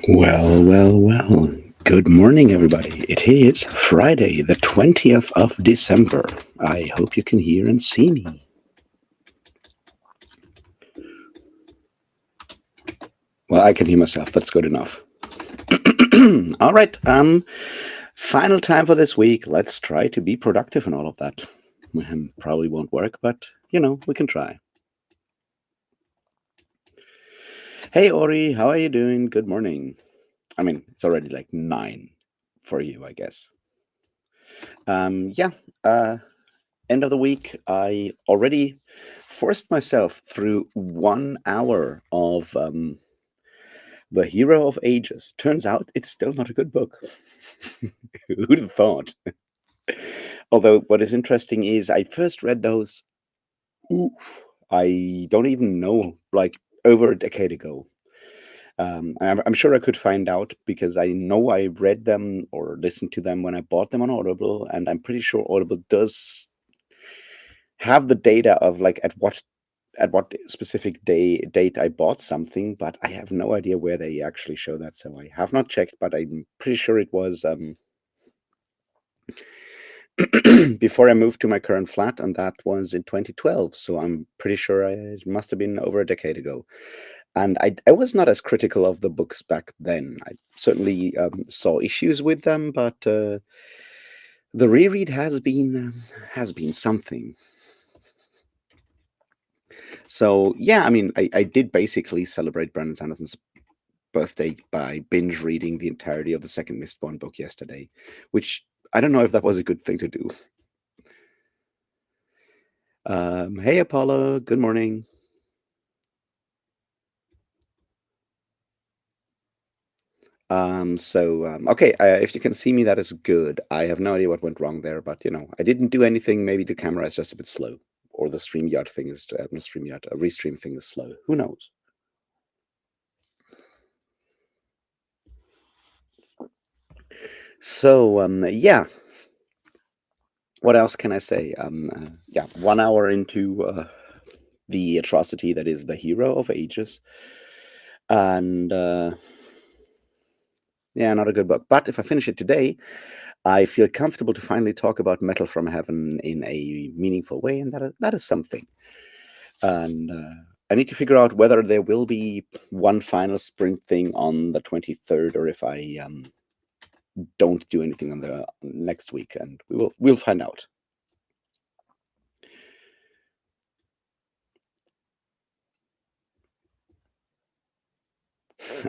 Well, well, well. Good morning, everybody. It is Friday, the 20th of December. I hope you can hear and see me. Well, I can hear myself. That's good enough. All right. Final time for this week. Let's try to be productive and all of that. Probably won't work, but we can try. Hey, Ori, how are you doing? Good morning. I mean, it's already like 9 for you, I guess. Yeah. End of the week, I already forced myself through 1 hour of The Hero of Ages. Turns out it's still not a good book. Who'd have thought? Although, what is interesting is I first read those, oof, I don't even know, like over a decade ago. I'm sure I could find out because I know I read them or listened to them when I bought them on Audible, and I'm pretty sure Audible does have the data of like at what specific date I bought something, but I have no idea where they actually show that. So I have not checked, but I'm pretty sure it was before I moved to my current flat, and that was in 2012. So I'm pretty sure it must have been over a decade ago. And I was not as critical of the books back then. I certainly saw issues with them, but the reread has been something. So yeah, I mean, I did basically celebrate Brandon Sanderson's birthday by binge reading the entirety of the second Mistborn book yesterday, which I don't know if that was a good thing to do. Hey, Apollo, good morning. Okay, if you can see me, that is good. I have no idea what went wrong there, but I didn't do anything. Maybe the camera is just a bit slow, or the StreamYard thing is not StreamYard, a Restream thing is slow. Who knows? So yeah, what else can I say? Yeah, 1 hour into the atrocity that is The Hero of Ages, and yeah, not a good book. But if I finish it today, I feel comfortable to finally talk about Metal from Heaven in a meaningful way, and that is something. And I need to figure out whether there will be one final sprint thing on the 23rd, or if I don't do anything on the next week, and we'll find out.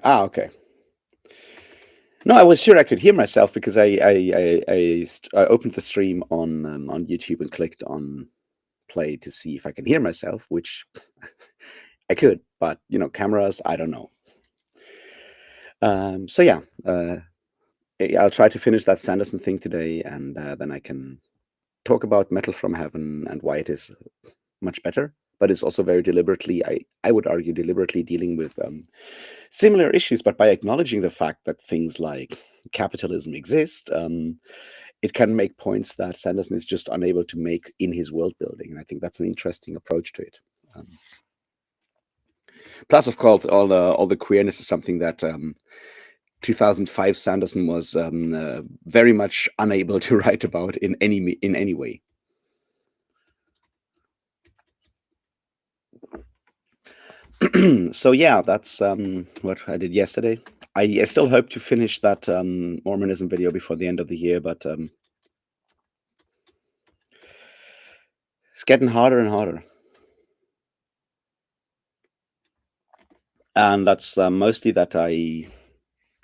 Okay. No, I was sure I could hear myself because I opened the stream on YouTube and clicked on play to see if I can hear myself, which I could, but cameras, I don't know. So yeah, I'll try to finish that Sanderson thing today, and then I can talk about Metal from Heaven and why it is much better. But it's also very deliberately, I would argue, deliberately dealing with similar issues, but by acknowledging the fact that things like capitalism exist, it can make points that Sanderson is just unable to make in his world building, and I think that's an interesting approach to it. Plus, of course, all the queerness is something that 2005 Sanderson was very much unable to write about in any way. So yeah, that's what I did yesterday. I still hope to finish that Mormonism video before the end of the year, but it's getting harder and harder. And that's mostly that I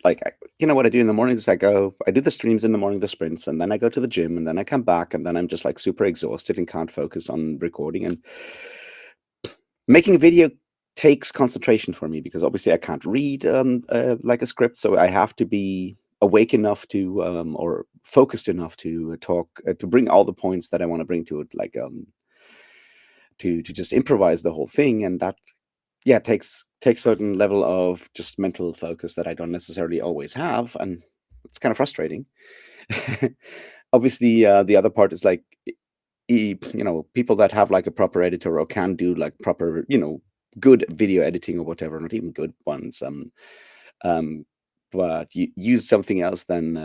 what I do in the mornings is I do the streams in the morning, the sprints, and then I go to the gym, and then I come back, and then I'm just like super exhausted and can't focus on recording. And making a video takes concentration for me because obviously I can't read like a script, so I have to be awake enough to or focused enough to talk to bring all the points that I want to bring to it, like to just improvise the whole thing, and that takes certain level of just mental focus that I don't necessarily always have, and it's kind of frustrating. Obviously, the other part is like people that have like a proper editor or can do like proper good video editing or whatever, not even good ones, but you use something else than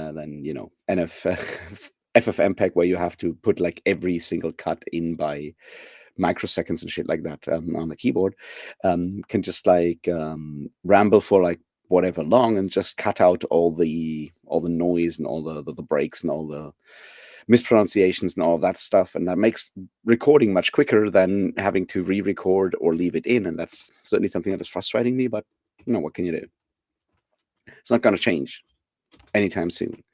FFmpeg, where you have to put like every single cut in by microseconds and shit like that on the keyboard, can just like ramble for like whatever long and just cut out all the noise and all the breaks and all the mispronunciations and all that stuff, and that makes recording much quicker than having to re-record or leave it in. And that's certainly something that is frustrating me, but what can you do? It's not going to change anytime soon.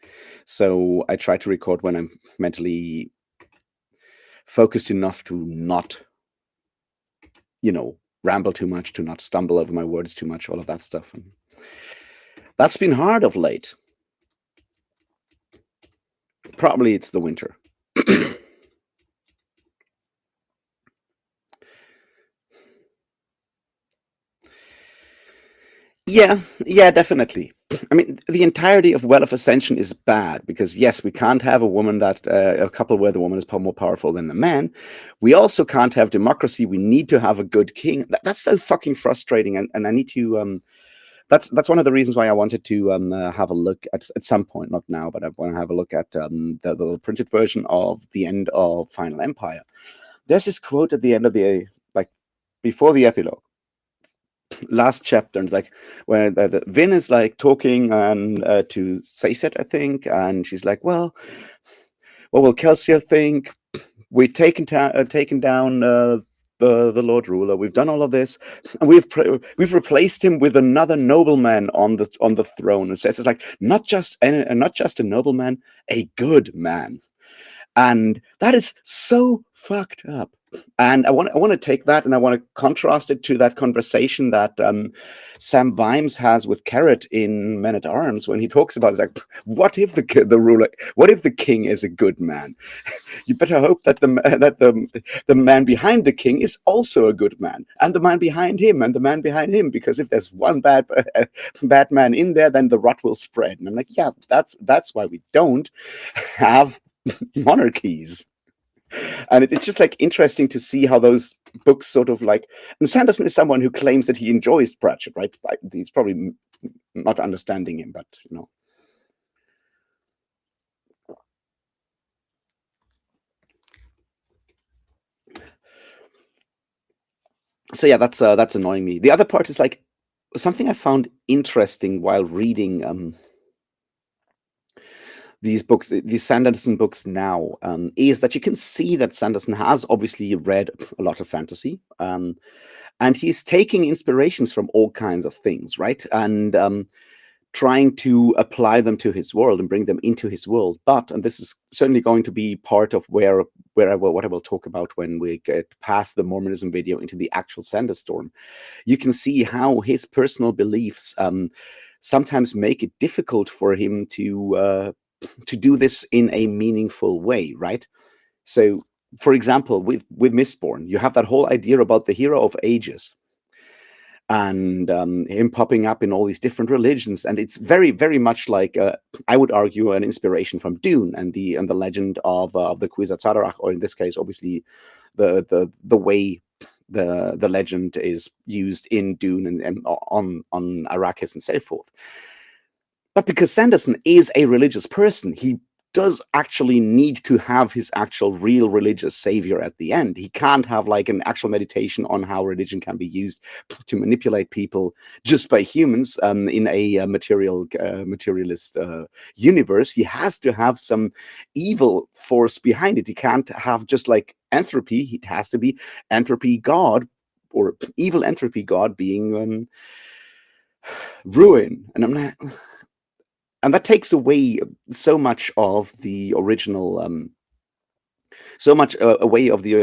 So I try to record when I'm mentally focused enough to not ramble too much, to not stumble over my words too much, all of that stuff. And that's been hard of late. Probably it's the winter. Yeah, definitely. I mean, the entirety of Well of Ascension is bad because, yes, we can't have a woman a couple where the woman is more powerful than the man. We also can't have democracy. We need to have a good king. That's so fucking frustrating. And I need to, that's one of the reasons why I wanted to have a look at some point, not now, but I want to have a look at the printed version of the end of Final Empire. There's this quote at the end of before the epilogue, last chapter, and it's like where the Vin is like talking and to Sazed, I think, and she's like, well, what will Kelsier think? We've taken down the Lord Ruler. We've done all of this, and we've replaced him with another nobleman on the throne. And says it's like not just a nobleman, a good man. And that is so fucked up. And I want to take that and I want to contrast it to that conversation that Sam Vimes has with Carrot in Men at Arms when he talks about it's like, what if the ruler, what if the king is a good man? You better hope that the man behind the king is also a good man, and the man behind him, and the man behind him. Because if there's one bad man in there, then the rot will spread. And I'm like, yeah, that's why we don't have monarchies. And it's just like interesting to see how those books sort of like, and Sanderson is someone who claims that he enjoys Pratchett, right? He's probably not understanding him, but so yeah, that's annoying me. The other part is like something I found interesting while reading these books, these Sanderson books now, is that you can see that Sanderson has obviously read a lot of fantasy, and he's taking inspirations from all kinds of things, right? And trying to apply them to his world and bring them into his world. But, and this is certainly going to be part of what I will talk about when we get past the Mormonism video into the actual Sanderstorm, you can see how his personal beliefs sometimes make it difficult for him to do this in a meaningful way, right? So, for example, with Mistborn, you have that whole idea about the hero of ages and him popping up in all these different religions, and it's very, very much like I would argue an inspiration from Dune and the legend of the Kwisatz Haderach, or in this case, obviously the way the legend is used in Dune and on Arrakis and so forth. But because Sanderson is a religious person, he does actually need to have his actual real religious savior at the end. He can't have like an actual meditation on how religion can be used to manipulate people just by humans in a materialist universe. He has to have some evil force behind it. He can't have just like entropy. It has to be entropy god, or evil entropy god, being ruin. And I'm not... And that takes away so much of the original, away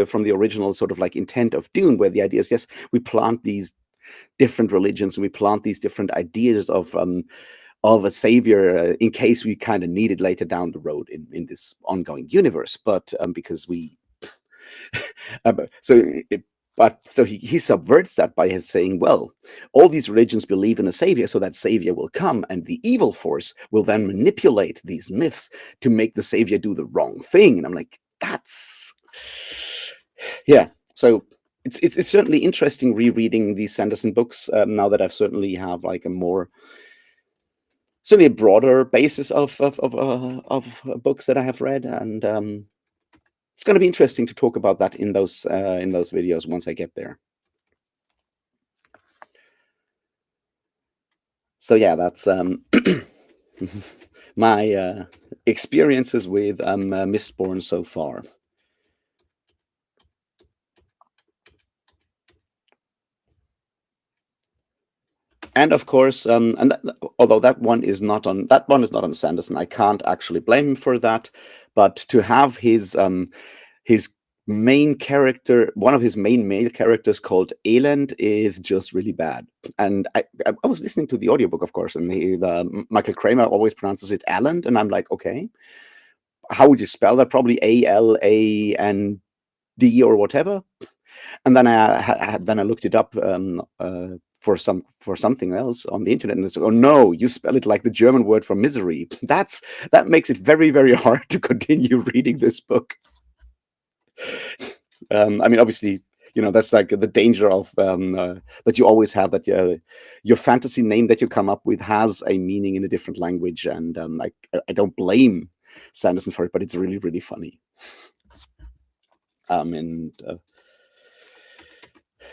from the original sort of like intent of Dune, where the idea is, yes, we plant these different religions and we plant these different ideas of a savior in case we kind of need it later down the road in this ongoing universe. But because we, so he subverts that by saying, well, all these religions believe in a savior, so that savior will come, and the evil force will then manipulate these myths to make the savior do the wrong thing. And I'm like, that's... Yeah. So it's certainly interesting rereading these Sanderson books now that I've certainly have like a more certainly a broader basis of books that I have read, and it's going to be interesting to talk about that in those videos once I get there. So yeah, that's my experiences with Mistborn so far. And of course, although that one is not on Sanderson, I can't actually blame him for that. But to have his main character, one of his main male characters called Elend, is just really bad. And I was listening to the audiobook, of course, and Michael Kramer always pronounces it Aland, and I'm like, okay, how would you spell that? Probably Aland or whatever. And then I looked it up for something else on the internet, and it's oh no, you spell it like the German word for misery. That makes it very, very hard to continue reading this book. I mean, obviously, that's like the danger of that you always have, that your fantasy name that you come up with has a meaning in a different language, and I don't blame Sanderson for it, but it's really, really funny. And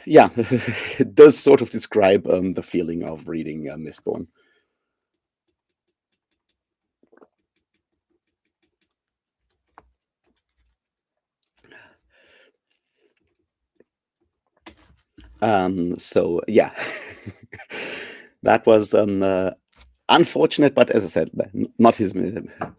yeah, it does sort of describe the feeling of reading Mistborn. So yeah, that was unfortunate, but as I said, not his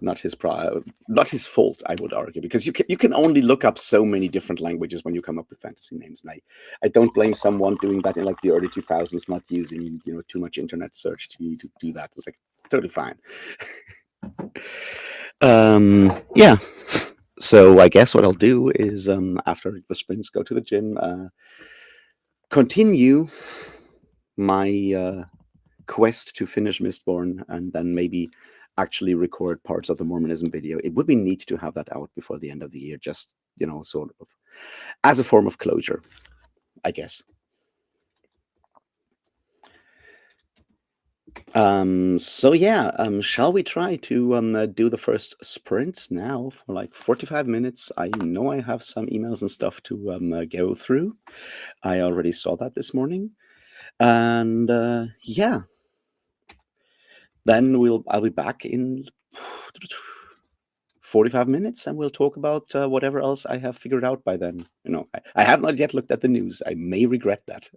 not his fault, I would argue, because you can only look up so many different languages when you come up with fantasy names, and I don't blame someone doing that in like the early 2000s, not using too much internet search to do that. It's like totally fine. Yeah. So I guess what I'll do is after the sprints, go to the gym, continue my quest to finish Mistborn, and then maybe actually record parts of the Mormonism video. It would be neat to have that out before the end of the year, just sort of as a form of closure, I guess. So yeah, shall we try to do the first sprints now for like 45 minutes? I know I have some emails and stuff to go through. I already saw that this morning. And yeah, then I'll be back in 45 minutes, and we'll talk about whatever else I have figured out by then. I have not yet looked at the news. I may regret that.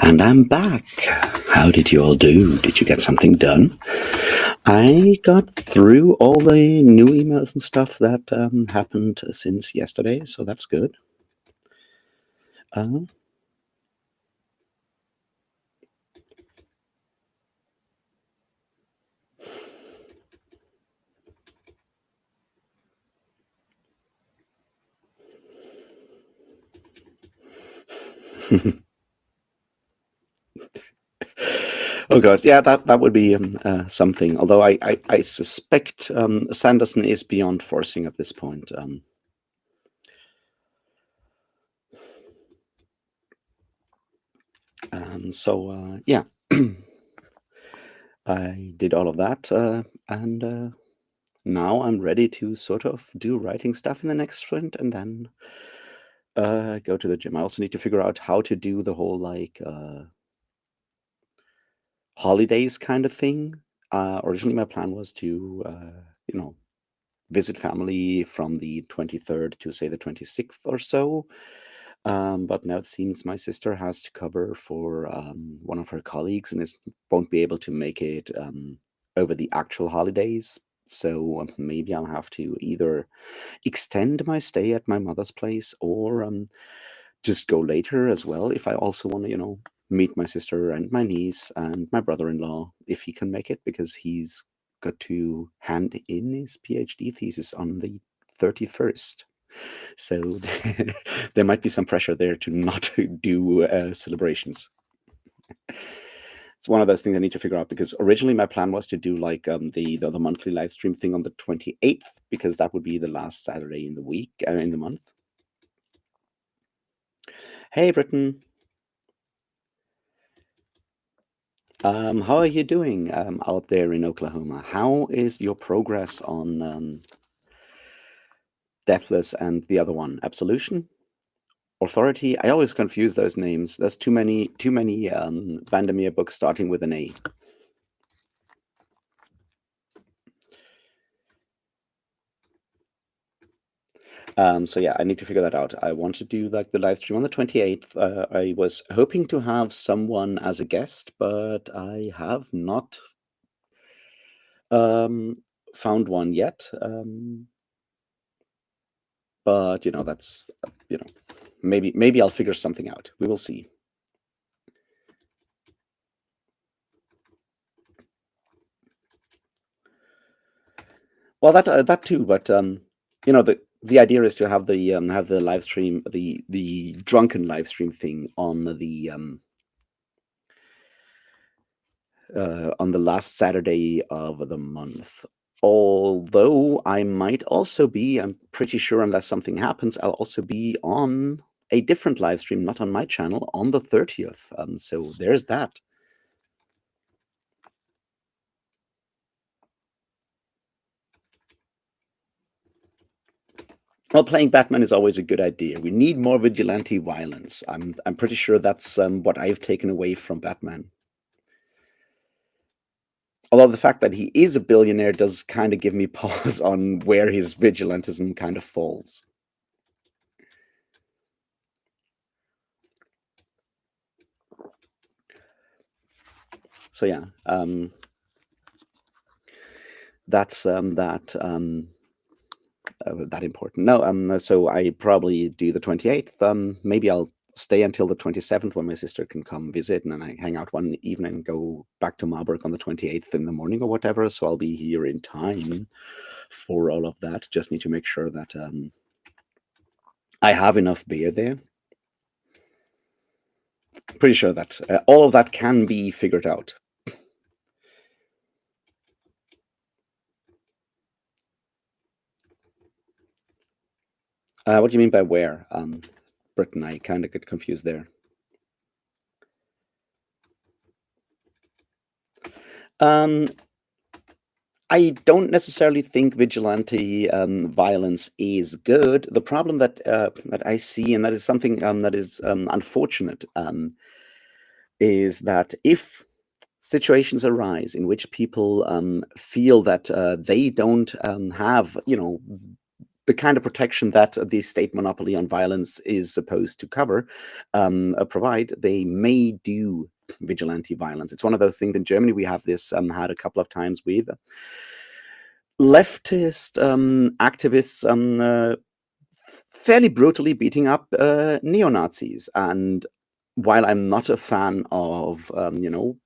And I'm back. How did you all do? Did you get something done? I got through all the new emails and stuff that happened since yesterday, so that's good. Oh god, yeah, that would be something. Although I suspect Sanderson is beyond forcing at this point. So yeah, I did all of that, and now I'm ready to sort of do writing stuff in the next sprint, and then go to the gym. I also need to figure out how to do the whole like holidays kind of thing. Originally, my plan was to visit family from the 23rd to say the 26th or so. But now it seems my sister has to cover for one of her colleagues and won't be able to make it over the actual holidays. So maybe I'll have to either extend my stay at my mother's place or just go later as well if I also want to, meet my sister and my niece and my brother-in-law if he can make it, because he's got to hand in his PhD thesis on the 31st. So there might be some pressure there to not do celebrations. It's one of those things I need to figure out, because originally my plan was to do like the monthly live stream thing on the 28th, because that would be the last Saturday in the week, in the month. Hey, Britton. How are you doing out there in Oklahoma? How is your progress on Deathless and the other one, Absolution? Authority? I always confuse those names. There's too many Vandermeer books starting with an A. So yeah, I need to figure that out. I want to do like the live stream on the 28th. I was hoping to have someone as a guest, but I have not found one yet. But that's maybe I'll figure something out. We will see. Well, that too, but the idea is to have the live stream, the drunken live stream thing on the last Saturday of the month. Although I might also be, I'm pretty sure unless something happens, I'll also be on a different live stream, not on my channel, on the 30th. So there's that. Well, playing Batman is always a good idea. We need more vigilante violence. I'm pretty sure that's what I've taken away from Batman. Although the fact that he is a billionaire does kind of give me pause on where his vigilantism kind of falls. So yeah, that's that important. No, so I probably do the 28th. Maybe I'll stay until the 27th when my sister can come visit, and then I hang out one evening and go back to Marburg on the 28th in the morning or whatever. So I'll be here in time for all of that. Just need to make sure that I have enough beer there. Pretty sure that all of that can be figured out. What do you mean by where? Britain, I kind of get confused there. I don't necessarily think vigilante violence is good. The problem that I see, and that is something that is unfortunate, is that if situations arise in which people feel that they don't have, the kind of protection that the state monopoly on violence is supposed to provide, they may do vigilante violence. It's one of those things in Germany. We have this had a couple of times with leftist activists fairly brutally beating up neo-Nazis. And while I'm not a fan of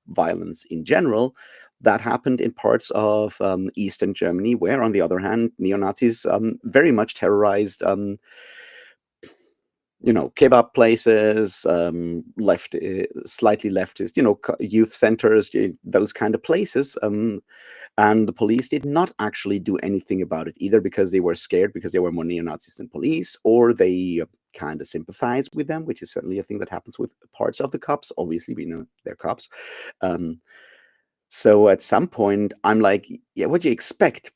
violence in general, that happened in parts of Eastern Germany, where, on the other hand, neo-Nazis very much terrorized kebab places, slightly leftist, youth centers, those kind of places. And the police did not actually do anything about it, either because they were scared because there were more neo-Nazis than police, or they kind of sympathized with them, which is certainly a thing that happens with parts of the cops. Obviously, we know they're cops. So at some point, I'm like, yeah, what do you expect?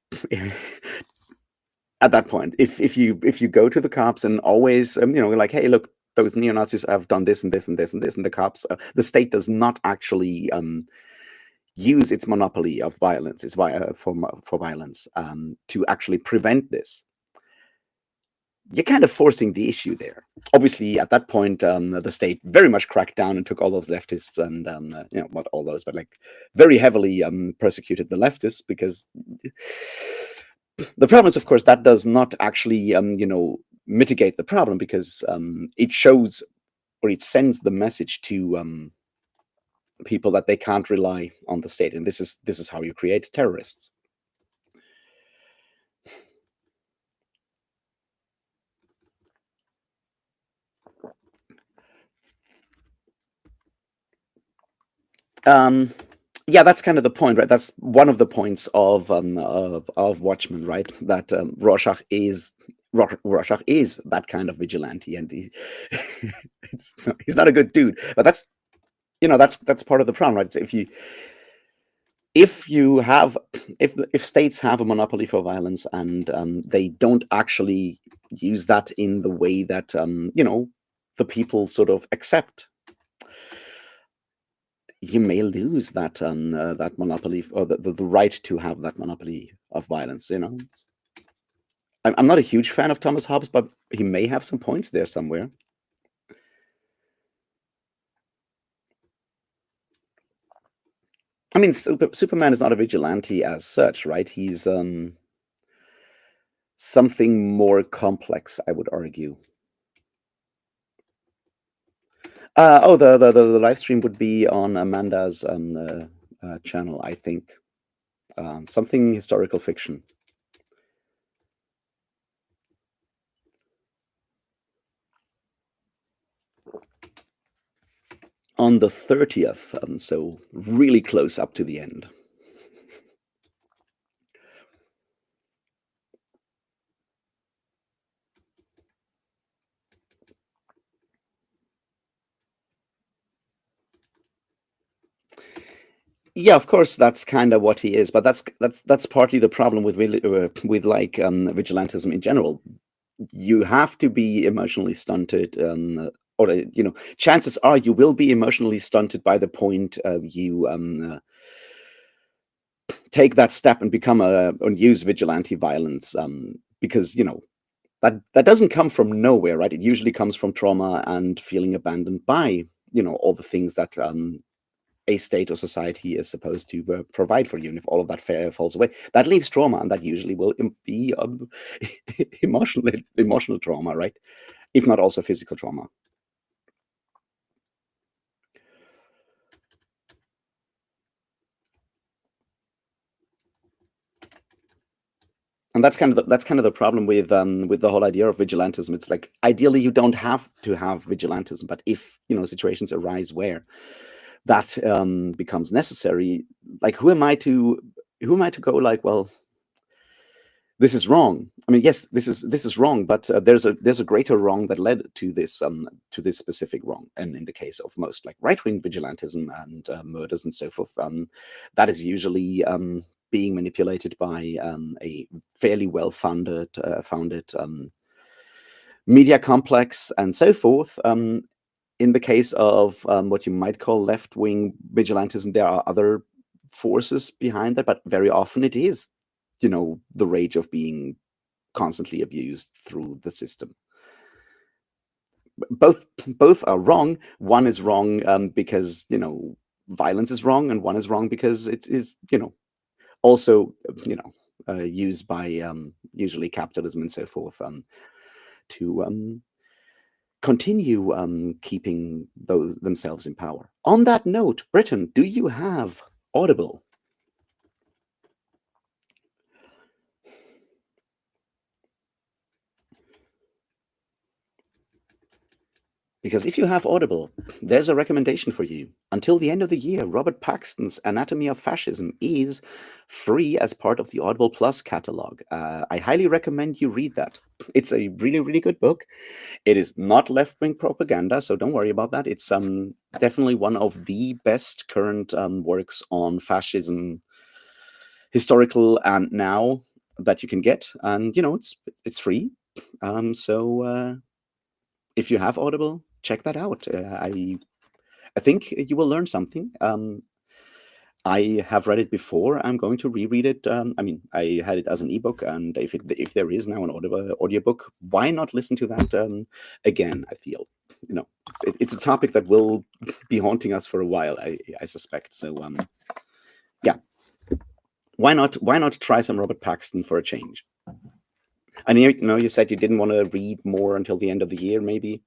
At that point, if you go to the cops and always like, hey, look, those neo-Nazis have done this and this and this and this, and the cops, the state does not actually use its monopoly of violence, for violence, to actually prevent this. You're kind of forcing the issue there. Obviously, at that point, the state very much cracked down and took all those leftists and not all those, but like very heavily persecuted the leftists, because the problem is, of course, that does not actually mitigate the problem, because it shows, or it sends the message to people that they can't rely on the state, and this is how you create terrorists. Yeah, that's kind of the point, right? That's one of the points of Watchmen, right? That Rorschach is that kind of vigilante, and he's not a good dude. But that's part of the problem, right? So if states have a monopoly for violence, and they don't actually use that in the way that the people sort of accept, you may lose that that monopoly, or the right to have that monopoly of violence. I'm not a huge fan of Thomas Hobbes, but he may have some points there somewhere. I mean, Superman is not a vigilante as such, right? He's something more complex, I would argue. The live stream would be on Amanda's channel, I think. Something historical fiction. On the 30th, so really close up to the end. Yeah, of course, that's kind of what he is, but that's partly the problem with vigilantism in general. You have to be emotionally stunted, or chances are you will be emotionally stunted by the point you take that step and become or use vigilante violence, because that doesn't come from nowhere, right? It usually comes from trauma and feeling abandoned by all the things that a state or society is supposed to provide for you. And if all of that falls away, that leaves trauma, and that usually will be emotional trauma, right? If not also physical trauma. And that's kind of the problem with the whole idea of vigilantism. It's like, ideally you don't have to have vigilantism, but if situations arise where that becomes necessary, like, who am I to go like, well, this is wrong? I mean, yes, this is wrong, but there's a greater wrong that led to this specific wrong. And in the case of most like right-wing vigilantism and murders and so forth, that is usually being manipulated by a fairly well-founded media complex and so forth. In the case of what you might call left-wing vigilantism, there are other forces behind that, but very often it is, the rage of being constantly abused through the system. Both are wrong. One is wrong because violence is wrong, and one is wrong because it is also used by usually capitalism and so forth to continue keeping themselves in power. On that note, Britain, do you have Audible? Because if you have Audible, there's a recommendation for you. Until the end of the year, Robert Paxton's Anatomy of Fascism is free as part of the Audible Plus catalog. I highly recommend you read that. It's a really, really good book. It is not left-wing propaganda, so don't worry about that. It's definitely one of the best current works on fascism, historical and now, that you can get. And it's free. So if you have Audible, check that out. I think you will learn something. I have read it before. I'm going to reread it. I mean, I had it as an ebook, and if there is now an audiobook, why not listen to that again? I feel it's a topic that will be haunting us for a while. I suspect. So yeah, why not try some Robert Paxton for a change? And you said you didn't want to read more until the end of the year, maybe.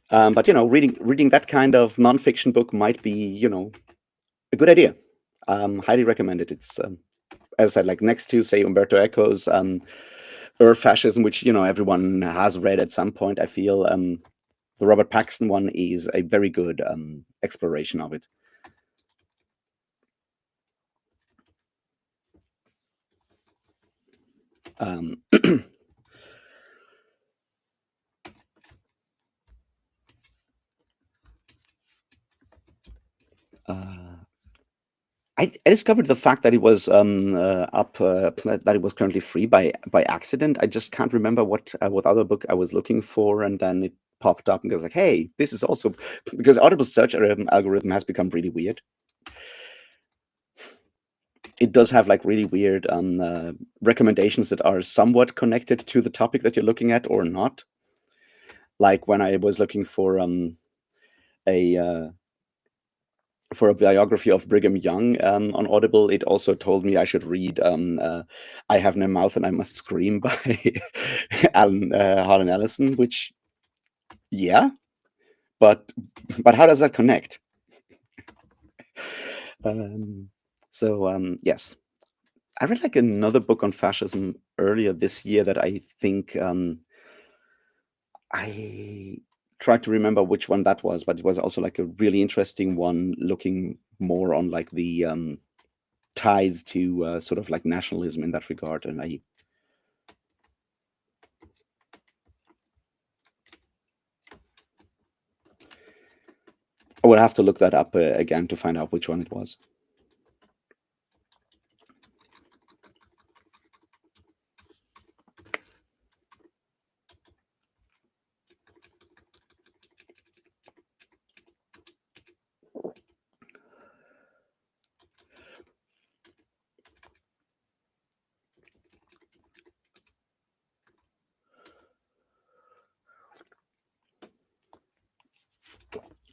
But reading that kind of nonfiction book might be a good idea. Highly recommend it. It's as I said, like next to say Umberto Eco's Fascism, which everyone has read at some point. I feel the Robert Paxton one is a very good exploration of it. I discovered the fact that it was up, that it was currently free by accident. I just can't remember what other book I was looking for, and then it popped up and goes like, "Hey, this is also," because Audible's search algorithm has become really weird. It does have like really weird recommendations that are somewhat connected to the topic that you're looking at or not. Like when I was looking for a biography of Brigham Young on Audible, it also told me I should read "I Have No Mouth and I Must Scream" by Harlan Ellison. Which, yeah, but how does that connect? Yes, I read like another book on fascism earlier this year that I think I tried to remember which one that was, but it was also like a really interesting one, looking more on like the ties to sort of like nationalism in that regard. And I would have to look that up again to find out which one it was.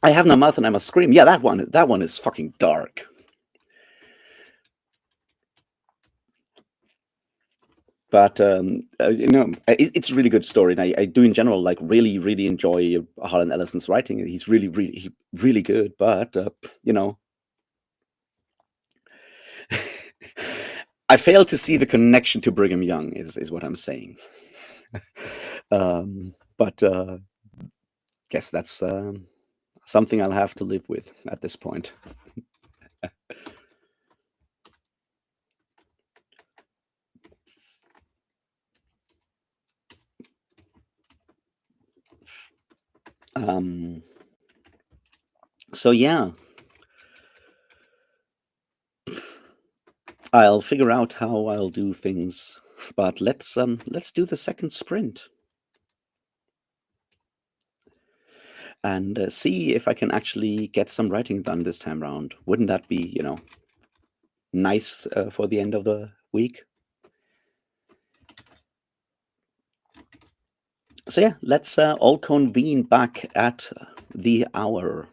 I Have No Mouth and I Must Scream. Yeah, that one is fucking dark. But it's a really good story, and I do in general like really, really enjoy Harlan Ellison's writing. He's really, really, really good. But I fail to see the connection to Brigham Young. Is what I'm saying. But guess that's something I'll have to live with at this point. So yeah, I'll figure out how I'll do things, but let's do the second sprint. and see if I can actually get some writing done this time around. Wouldn't that be, nice for the end of the week? So yeah, let's all convene back at the hour.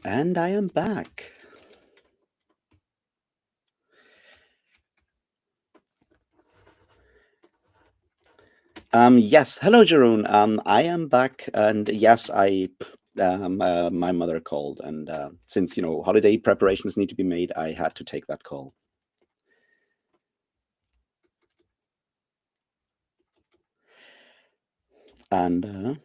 And I am back. Yes, hello, Jeroen. I am back, and yes, my mother called, and since holiday preparations need to be made, I had to take that call. And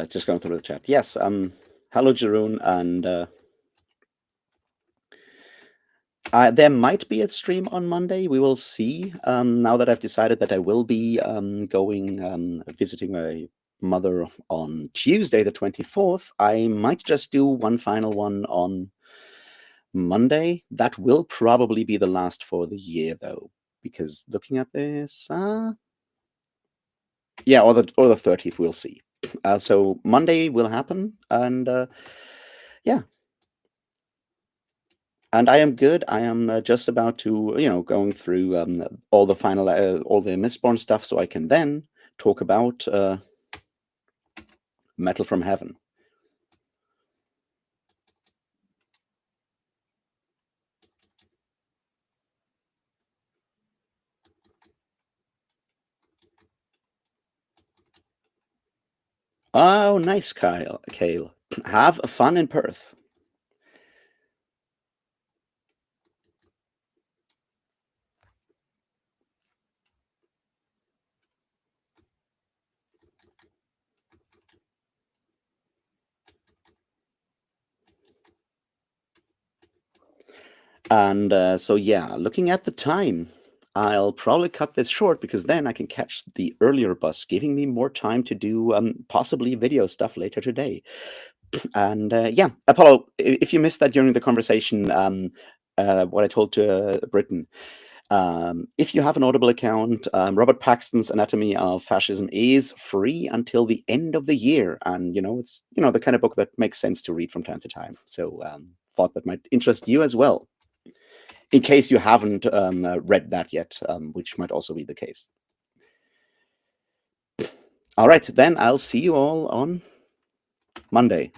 just going through the chat. Yes, hello, Jeroen, and there might be a stream on Monday. We will see. Now that I've decided that I will be going visiting my mother on Tuesday, the 24th, I might just do one final one on Monday. That will probably be the last for the year, though, because looking at this, yeah, or the 30th, we'll see. So Monday will happen, and yeah. And I am good. I am just about to, going through all the final, all the Mistborn stuff, so I can then talk about Metal from Heaven. Oh, nice, Kyle. Kale. Have fun in Perth. And so, yeah, looking at the time, I'll probably cut this short because then I can catch the earlier bus, giving me more time to do possibly video stuff later today. And yeah, Apollo, if you missed that during the conversation, what I told to Britain, if you have an Audible account, Robert Paxton's Anatomy of Fascism is free until the end of the year. And, it's, the kind of book that makes sense to read from time to time. So thought that might interest you as well, in case you haven't read that yet, which might also be the case. All right, then I'll see you all on Monday.